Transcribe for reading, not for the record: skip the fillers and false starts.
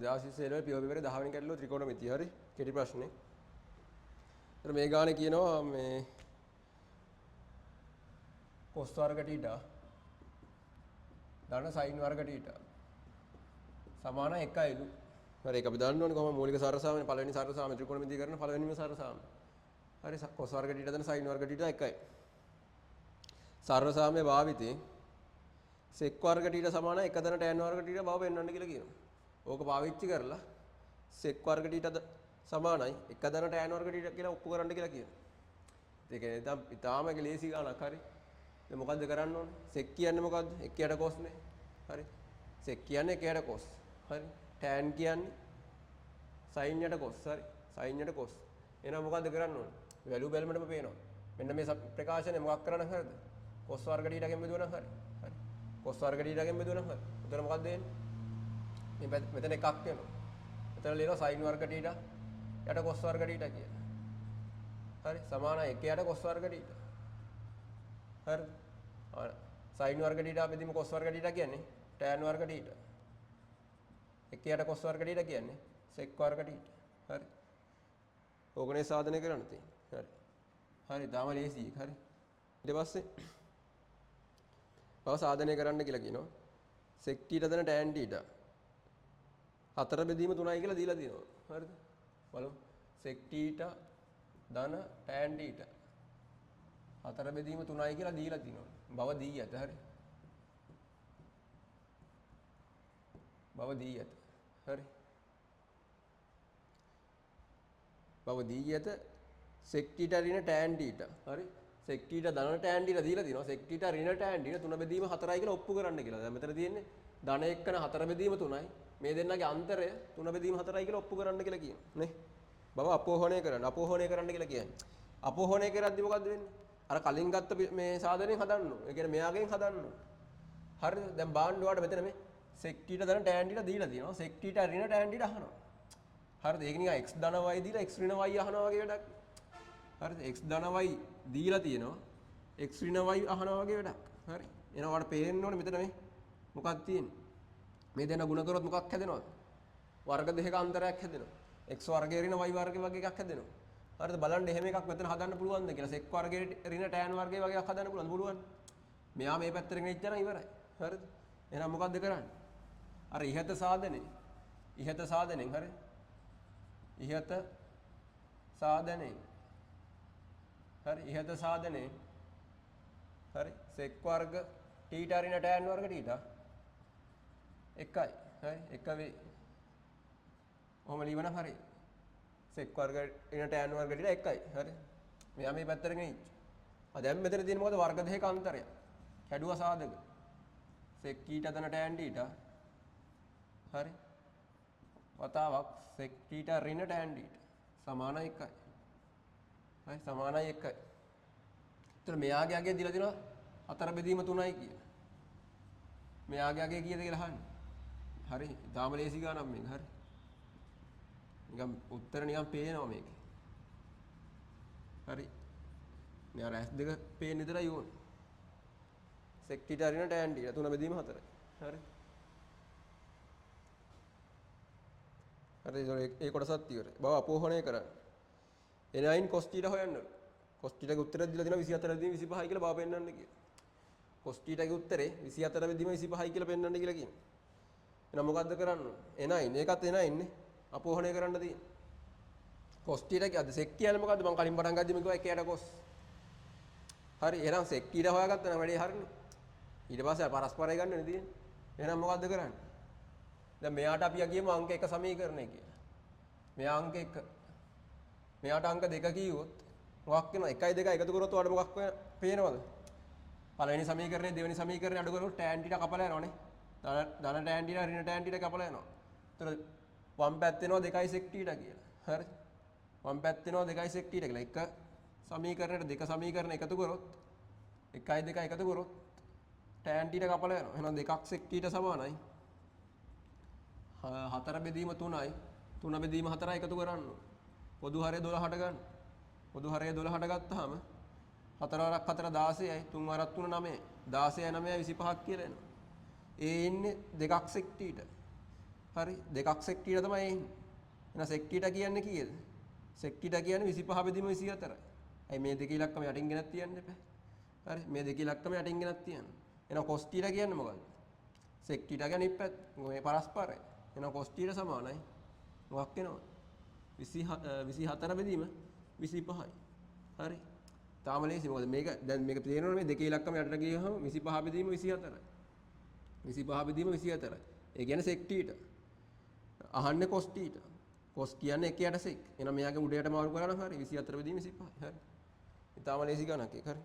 2020 පියවර පෙරේ 10 වෙනි කැටලුව ත්‍රිකෝණමිතිය. හරි. කෙටි ප්‍රශ්නේ. ඒතර මේ ගානේ කියනවා මේ cos වර්ග θ ධන sin වර්ග θ සමාන 1යිලු. හරි ඒක අපි දන්න ඕනේ කොහොම මූලික සරසාමනේ පළවෙනි සරසාමේ ත්‍රිකෝණමිතිය කරන පළවෙනිම සරසාමේ. හරි cos වර්ග θ ධන sin වර්ග θ 1යි. සරසාමයේ භාවිතේ sec වර්ග θ සමාන 1 ධන tan වර්ග θ බව පෙන්වන්න කියලා කියනවා. ඕක පාවිච්චි කරලා sec වර්ග θ සමානයි 1 ධන tan වර්ග θ කියලා ඔප්පු කරන්න කියලා කියනවා. ඒක දැන් ඊටාම ලේසි ගානක් හරි. දැන් මොකද්ද කරන්න ඕනේ? sec කියන්නේ මොකද්ද? 1යට cos නේ. හරි. sec කියන්නේ 1යට cos. හරි. tan කියන්නේ sin යට cos. හරි. sin යට cos. එහෙනම් මොකද්ද කරන්න ඕනේ? වැලියු බැලුමටම පේනවා. මෙන්න මේ ප්‍රකාශනය මොකක් කරන්න හරිද? cos වර්ග θ ගෙන් බෙදුවනම් හරි. හරි. cos වර්ග θ ගෙන් බෙදුවනම් හරි. එතන මොකද්ද වෙන්නේ? මෙතන එකක් වෙනවා. එතන ලියනවා sin වර්ග θ යට cos වර්ග θ කියලා. හරි සමානයි 1යට cos වර්ග θ. හරි. sin වර්ග θ බෙදීම cos වර්ග θ කියන්නේ tan වර්ග θ. 1යට cos වර්ග θ කියන්නේ sec වර්ග θ. හරි. ඕකනේ සාධනය කරන්න තියෙන්නේ. හරි. හරි තාම ලේසි එක. හරි. ඊට පස්සේ බව සාධනය කරන්න කියලා කියනවා. sec θ ධන tan θ 4 බෙදීම 3යි කියලා දීලා තියෙනවා. හරිද? බලමු. sec θ ධන tan θ 4 බෙදීම 3යි කියලා දීලා තියෙනවා. බව දී ඇත. හරි. බව දී ඇත. හරි. බව දී ඇත. sec θ ඍණ tan θ. හරි. sec θ ධන tan θ දීලා තියෙනවා. sec θ ඍණ tan θ 3 බෙදීම 4යි කියලා ඔප්පු කරන්න කියලා. දැන් මෙතන තියෙන්නේ ධන එක්කන 4 බෙදීම 3යි. මේ දෙන්නගේ අන්තරය 3 බෙදීම 4යි කියලා ඔප්පු කරන්න කියලා කියනවා නේ. බව අපෝහණය කරන්න. අපෝහණය කරන්න කියලා කියන්නේ. අපෝහණය කරද්දි මොකද්ද වෙන්නේ? අර කලින් ගත්ත මේ සාධනයෙන් හදන්න ඕනේ. ඒ කියන්නේ මෙයාගෙන් හදන්න ඕනේ. හරිද? දැන් බාන්න ඔයාලට මෙතන මේ sec θ ධන tan θ දීලා තියෙනවා. sec θ ඍණ tan θ අහනවා. හරිද? ඒක නිකන් x ධන y දීලා x ඍණ y අහනවා වගේ වැඩක්. හරිද? x ධන y දීලා තියෙනවා. x ඍණ y අහනවා වගේ වැඩක්. හරි. එහෙනම් ඔයාලට පේන්න ඕනේ මෙතන මේ මොකක්ද තියෙන්නේ? මේ දෙන ගුණ කරොත් මොකක් හැදෙනවද? වර්ග දෙකක අන්තරයක් හැදෙනවා. x වර්ගය ඍණ y වර්ගය වගේ එකක් හැදෙනවා. හරිද? බලන්න එහෙම එකක් මෙතන හදන්න පුළුවන්ද කියලා. sec වර්ගයේ ඍණ tan වර්ගය වගේ එකක් හදන්න පුළුවන්ද? පුළුවන්. මෙයා මේ පැත්තට ගෙනිච්චා නම් ඉවරයි. හරිද? එහෙනම් මොකද්ද කරන්නේ? අර ඉහත සාධනේ. ඉහත සාධනෙන් හරි. ඉහත සාධනෙන්. හරි. ඉහත සාධනේ. හරි. sec වර්ග θ ඍණ tan වර්ග θ එකයි. හරි. එක වේ. ඔහොම ලියවනම් හරි. sec වර්ග ඍණ tan වර්ග θ එකයි. හරි. මෙයා මේ පැත්තට ගෙනිච්ච. දැන් මෙතන තියෙන මොකද වර්ග දෙකක අන්තරය. කැඩුවා සාධක. sec θ ධන tan θ. හරි. වතාවක් sec θ ඍණ tan θ සමාන 1යි. හරි සමානයි 1යි. එතන මෙයාගේ අගය දීලා දෙනවා 4 බෙදීම 3යි කියලා. මෙයාගේ අගය කීයද කියලා අහන්නේ. හරි. ඊටාම ලේසි ගානක් මේක. හරි. නිකන් උත්තර නිකන් පේනවා මේකේ. හරි. මේ අර S2 පේන්න විතරයි ඕනේ. sec θ ඍණ tan θ 3 බෙදීම 4යි. හරි. හරි ඒ කොටසත් ඉවරයි. බව අපෝහණය කරන්න. n9 cos θ හොයන්න. cos θ ගේ උත්තරය දීලා තියෙනවා 24 බෙදීම 25යි කියලා බව පෙන්වන්න කියලා. cos θ ගේ උත්තරේ 24 බෙදීම 25යි කියලා පෙන්වන්න කියලා කියනවා. එහෙනම් මොකද්ද කරන්න ඕනේ? n9 ඒකත් n9 නේ. අපෝහණය කරන්න තියෙන්නේ. cos θ ගේ අද sec කියන්නේ මොකද්ද? මම කලින් පටන් ගද්දි මේක 1ට cos. හරි. එහෙනම් sec θ හොයාගත්තා නම් වැඩේ හරිනේ. ඊට පස්සේ පරස්පරය ගන්නනේ තියෙන්නේ. එහෙනම් මොකද්ද කරන්නේ? දැන් මෙයාට අපි කියමු අංක 1 සමීකරණය කියලා. මෙයා අංක 1. මෙයාට අංක 2 කිව්වොත් මොකක් වෙනවද? 1යි 2යි එකතු කරොත් ඔයාලට මොකක් පේනවද? පළවෙනි සමීකරණය දෙවෙනි සමීකරණය අඩු කරොත් tan θ කපලා යනවනේ. ධන tan θ ඍණ tan θ කපලා යනවා. ඒතර වම් පැත්ත වෙනවා 2යි sec θ කියලා. හරි. වම් පැත්ත වෙනවා 2යි sec θ කියලා. එක සමීකරණයට දෙක සමීකරණ එකතු කරොත් 1යි 2යි එකතු කරොත් tan θ කපලා යනවා. එහෙනම් 2ක් sec θ සමානයි 4 බෙදීම 3යි 3 බෙදීම 4යි එකතු කරන්න. පොදු හරය 12ට ගන්න. පොදු හරය 12ට ගත්තාම 4 වරක් 4 16යි 3 වරක් 3 9යි 16යි 9යි 25ක් කියලා එනවා. ඒ ඉන්නේ දෙකක් sec θ. හරි දෙකක් sec θ තමයි එන්නේ. එහෙනම් sec θ කියන්නේ කීයද? sec θ කියන්නේ 25 බෙදීම 24යි. ඇයි මේ දෙකේ ඉලක්කම යටින් ගෙනත් තියන්න එපා. හරි මේ දෙකේ ඉලක්කම යටින් ගෙනත් තියන්න. එහෙනම් cos θ කියන්නේ මොකද්ද? sec θ කියන්නේ ඉපැත් මේ පරස්පරයි. එහෙනම් cos θ සමානයි. මොකක් වෙනවද? 24 බෙදීම 25යි. හරි. තාම ලේසි මොකද මේක දැන් මේක තේරෙනවනේ මේ දෙකේ ඉලක්කම යටට ගියහම 25 බෙදීම 24යි. 25 බෙදීම 24යි. ඒ කියන්නේ sec θ. අහන්නේ cos θ. cos කියන්නේ 1 යට sec. එහෙනම් මෙයාගේ උඩයට මාරු කරලා හරි 24 බෙදීම 25යි. හරි. ඊටාම ලේසි ගණනක් ඒක හරි.